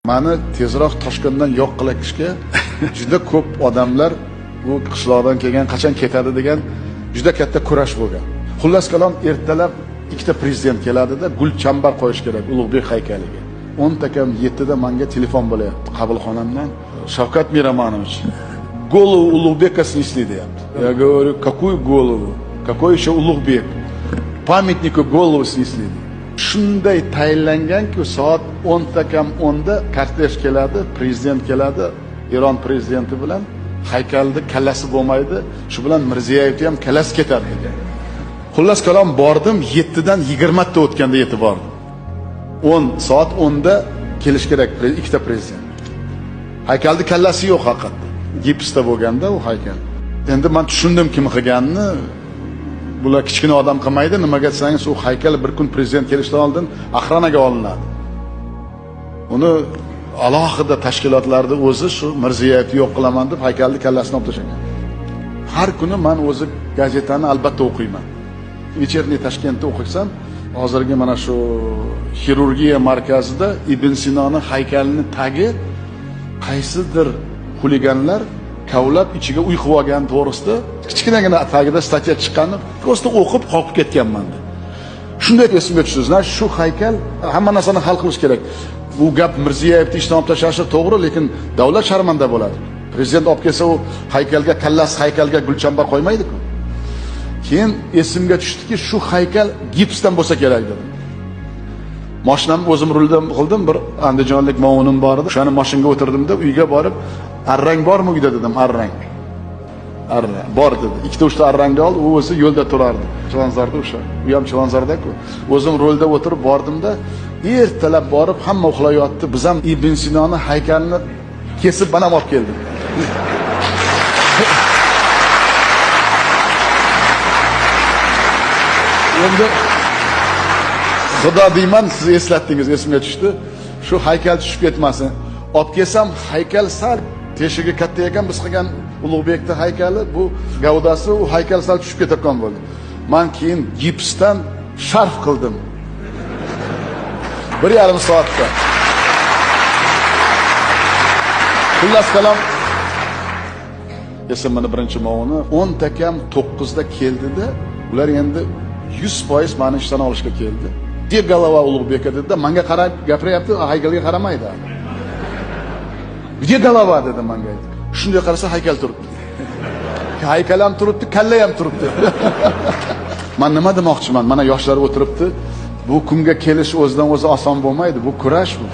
Mani tezroq Toshkentdan yo'q qilishga juda ko'p odamlar bu qishloqdan kelgan qachon ketadi degan juda katta kurash bo'lgan. Xullas kalom ertalab ikkita prezident keladida gulchambar qo'yish kerak Ulug'bek haykaliga. 10 takam 7 da menga telefon bo'lyapti qabulxonamdan. Shavkat Miramonovich, голову Улугбека снесли deyapti. Я говорю, какую голову? Какой еще Улугбек? Памятнику голову снесли. Shunday tayinlanganki soat 10 takam 10 da kortej keladi, prezident keladi, Eron prezidenti bilan haykalda kallasi bo'lmaydi, shu bilan Mirziyoyev ham kallasi ketadi degan. Xullas kalom bordim, 7 dan 20 ta o'tganda yetib bordim. 10 soat 10 da kelish kerak ikkita prezident. Haykalda kallasi yo'q haqiqatda. Gipsda bo'lganda u haykal. Endi men tushundim kim qilganini. Bular kichkina odam qilmaydi, nimaga desangiz u haykal bir kun prezident kelishdan oldin axronaga olinadi. Uni alohida tashkilotlarda o'zi shu Mirziyoyevni yo'q qilaman deb haykalni kallasini olib tashlagan. Har kuni men o'zi gazetani albatta o'qiyman. Вечерний Toshkentda o'qisam, hozirgi mana shu xirurgiya markazida Ibn Sinoni haykalini tagi qaysidir xuliganlar kavlab ichiga uy qilib olgan to'g'risida kichkinagina tagida statya chiqqanini prosta o'qib qolib ketganman. Shunday esimga tushdi. Shu haykal hamma narsani hal qilish kerak. Bu gap Mirziyoyevni ishdan olib tashlashi to'g'ri, lekin davlat sharmanda bo'ladi. Prezident olib kelsa u haykalga haykalga gulchambar qo'ymaydi-ku. Keyin esimga tushdiki, shu haykal gipsdan bo'lsa kerak dedim. Mashinamni o'zim ruldan qildim, bir andijonlik movunim bor edi. O'shani mashinaga o'tirdim-da, uyga borib, arrang bormi uyda dedim, arrang. Arrang bor dedi. 2-3 ta arrangni oldi, u o'zi yo'lda turardi. Chilonzorda o'sha. U ham Chilonzorda-ku. O'zim rolda o'tirib bordim-da, ertalab borib hamma uxlayotdi. Biz ham Ibn Sinoni haykalini kesib bana olib keldim. Endi Xudo deyman, siz eslatdingiz, esimga tushdi. Shu haykal tushib ketmasin. Olib kelsam, haykal sal teshigi katta ekan, biz qilgan Ulug'bekning haykali, bu gavdasi, u haykal sal tushib ketgan bo'ldi. Men keyin gipsdan sharf qildim. 1,5 soatda. Xullas kalom esimni birinchi movuni 10 takam 9 da keldida, ular endi 100% meni ishdan olishga keldi. Где голова Улугбека dedi, menga qarab gapiryapti, haykalga qaramaydi. Где голова dedi menga. Shunday qarasa haykal turibdi. Haykal ham turibdi, kalla ham turibdi. Men nima demoqchiman? Mana yoshlar o'tiribdi. Bu kunga kelish o'zidan o'zi oson bo'lmaydi. Bu kurash bu.